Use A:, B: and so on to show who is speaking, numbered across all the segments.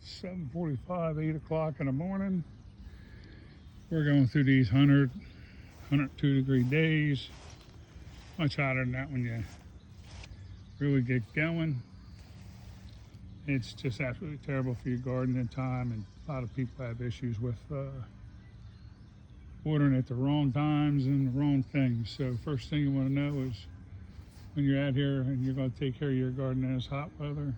A: 7:45, 8 o'clock in the morning. We're going through these 102-degree days. Much hotter than that when you really get going. It's just absolutely terrible for your gardening time, and a lot of people have issues with watering at the wrong times and the wrong things. So first thing you want to know is when you're out here and you're going to take care of your garden in this hot weather,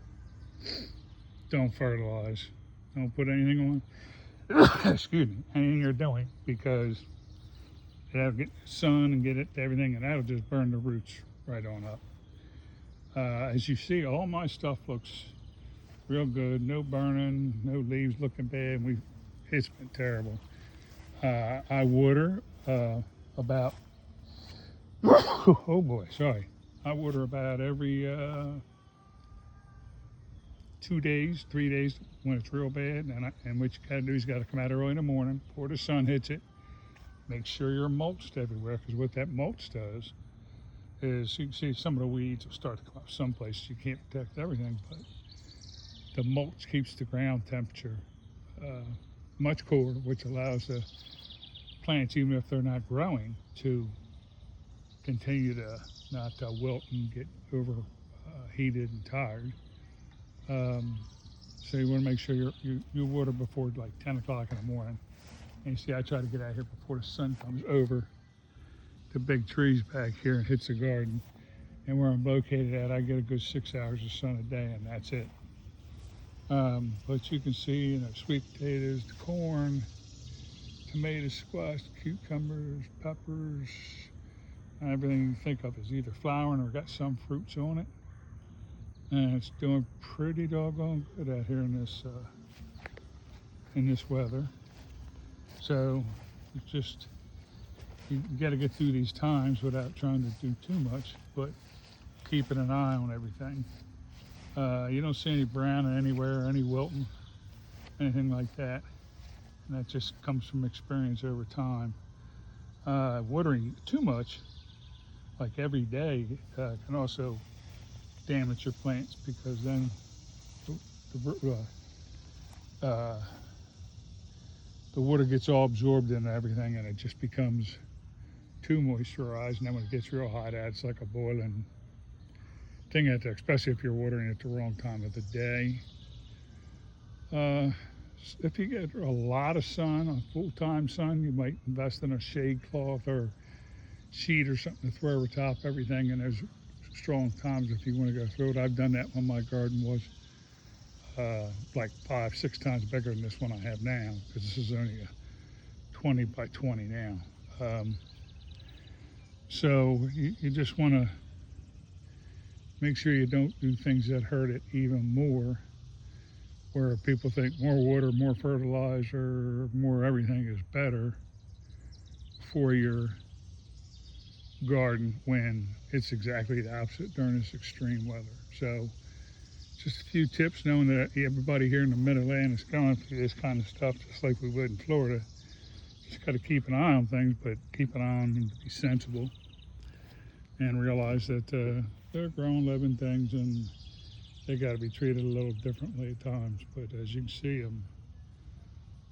A: don't fertilize. Don't put anything on, excuse me, anything you're doing, because it'll get sun and get it to everything, and that'll just burn the roots right on up. As you see, all my stuff looks real good. No burning, no leaves looking bad. It's been terrible. I water about, oh boy, sorry. I water about every 2 days, 3 days when it's real bad. And what you gotta do is you gotta come out early in the morning before the sun hits it. Make sure you're mulched everywhere, because what that mulch does is, you can see some of the weeds will start to come up some places. You can't protect everything, but the mulch keeps the ground temperature much cooler, which allows the plants, even if they're not growing, to continue to not wilt and get overheated and tired. So you want to make sure you water before like 10 o'clock in the morning. And you see, I try to get out here before the sun comes over the big trees back here and hits the garden. And where I'm located at, I get a good 6 hours of sun a day, and that's it. But you can see, sweet potatoes, the corn, tomatoes, squash, cucumbers, peppers, everything you think of is either flowering or got some fruits on it. And it's doing pretty doggone good out here in this weather. So it's just, you got to get through these times without trying to do too much, but keeping an eye on everything. You don't see any browning anywhere, any wilting, anything like that. And that just comes from experience over time. Watering too much, like every day, can also damage your plants, because then the water gets all absorbed into everything, and it just becomes too moisturized. And then when it gets real hot out, it's like a boiling thing out there, especially if you're watering at the wrong time of the day. If you get a lot of sun, a full-time sun, you might invest in a shade cloth or sheet or something to throw over top everything. And there's strong times if you want to go through it. I've done that when my garden was like 5-6 times bigger than this one I have now, because this is only a 20 by 20 now. So you just want to make sure you don't do things that hurt it even more, where people think more water, more fertilizer, more everything is better for your garden, when it's exactly the opposite during this extreme weather. So just a few tips, knowing that everybody here in the Mid-Atlantic is going through this kind of stuff just like we would in Florida. Just got to keep an eye on things, but keep an eye on them to be sensible and realize that they're growing living things, and they got to be treated a little differently at times. But as you can see, them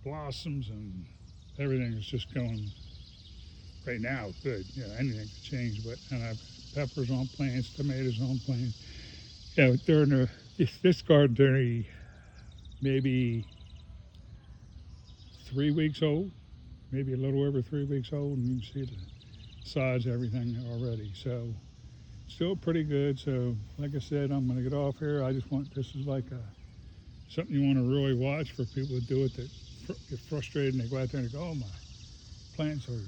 A: blossoms and everything is just going right now good. Anything could change, but and I've peppers on plants, tomatoes on plants. During this garden, during maybe 3 weeks old, maybe a little over 3 weeks old, and you can see the size of everything already. So still pretty good. So like I said, I'm going to get off here. I just want, this is like something you want to really watch for people who do it, that get frustrated and they go out there and go, oh, my plants are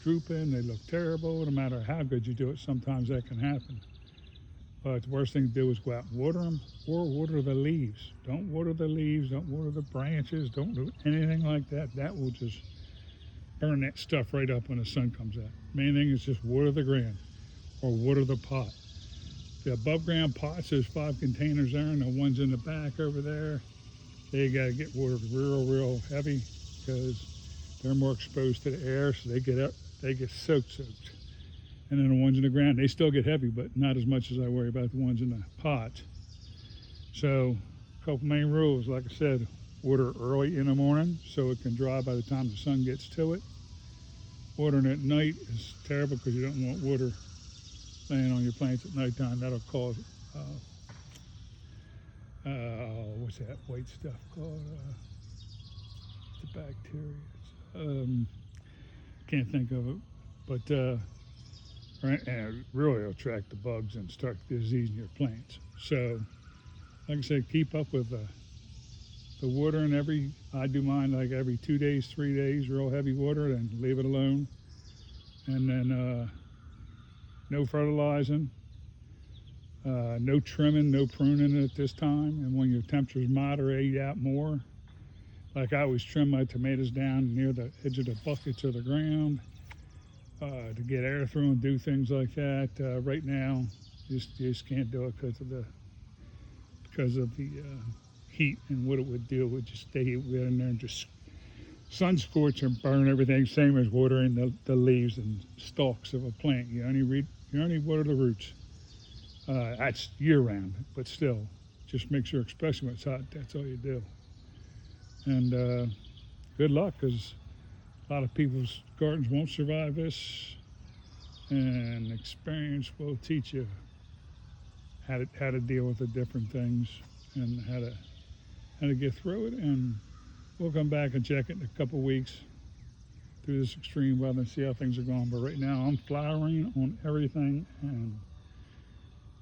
A: drooping, they look terrible. No matter how good you do it, sometimes that can happen. But the worst thing to do is go out and water them, or water the leaves. Don't water the leaves, don't water the branches, don't do anything like that. That will just burn that stuff right up when the sun comes out. Main thing is just water the ground, or water the pot. The above ground pots, there's 5 containers there, and the ones in the back over there, they gotta get watered real heavy, because they're more exposed to the air, so they get soaked. And then the ones in the ground, they still get heavy, but not as much as I worry about the ones in the pot. So a couple main rules, like I said, water early in the morning so it can dry by the time the sun gets to it. Watering at night is terrible because you don't want water laying on your plants at nighttime. That'll cause, what's that white stuff called? The bacteria. Can't think of it. But and it really will attract the bugs and start diseasing your plants. So, like I said, keep up with the watering I do mine like every 2 days, 3 days, real heavy water, and leave it alone. And then no fertilizing, no trimming, no pruning at this time. And when your temperatures moderate out more, like I always trim my tomatoes down near the edge of the bucket to the ground to get air through and do things like that. Right now, you just can't do it because of the heat and what it would do. It would just stay in there and just sun scorch and burn everything. Same as watering the leaves and stalks of a plant. You only water the roots. That's year round, but still, just make sure, especially when it's hot, that's all you do. And good luck, because a lot of people's gardens won't survive this, and experience will teach you how to deal with the different things and how to get through it. And we'll come back and check it in a couple weeks through this extreme weather and see how things are going. But right now I'm flowering on everything and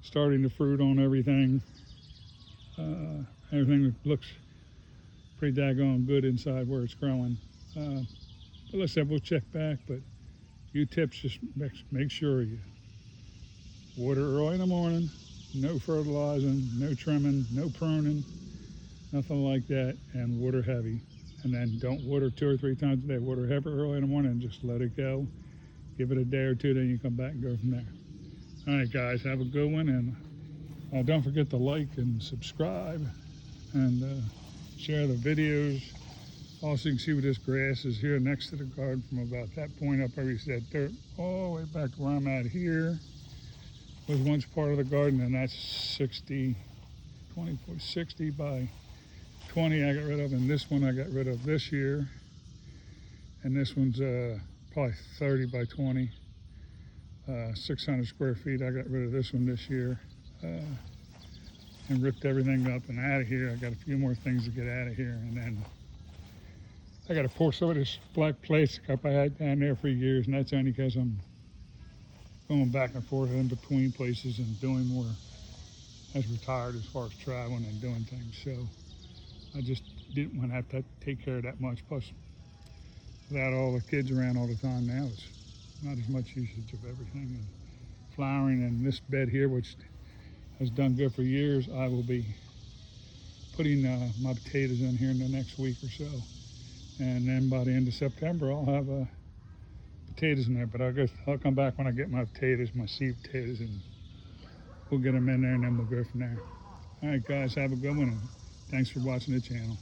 A: starting to fruit on everything. Everything looks pretty daggone good inside where it's growing. But like I said, we'll check back. But few tips: just make sure you water early in the morning, no fertilizing, no trimming, no pruning, nothing like that, and water heavy. And then don't water 2 or 3 times a day. Water heavy early in the morning and just let it go. Give it a day or two, then you come back and go from there. All right, guys, have a good one, and don't forget to like and subscribe and share the videos. Also, you can see where this grass is here next to the garden from about that point up. I already said dirt all the way back to where I'm at here was once part of the garden, and that's 60 by 20 I got rid of, and this one I got rid of this year, and this one's probably 30 by 20, 600 square feet. I got rid of this one this year and ripped everything up and out of here. I got a few more things to get out of here, and then I got to pour some of this black plastic I had down there for years, and that's only because I'm going back and forth in between places and doing more. I was retired as far as traveling and doing things, so I just didn't want to have to take care of that much. Plus, without all the kids around all the time now, it's not as much usage of everything. And flowering in this bed here, which has done good for years, I will be putting my potatoes in here in the next week or so. And then by the end of September, I'll have potatoes in there. But I'll come back when I get my potatoes, my seed potatoes, and we'll get them in there, and then we'll go from there. All right, guys, have a good one, and thanks for watching the channel.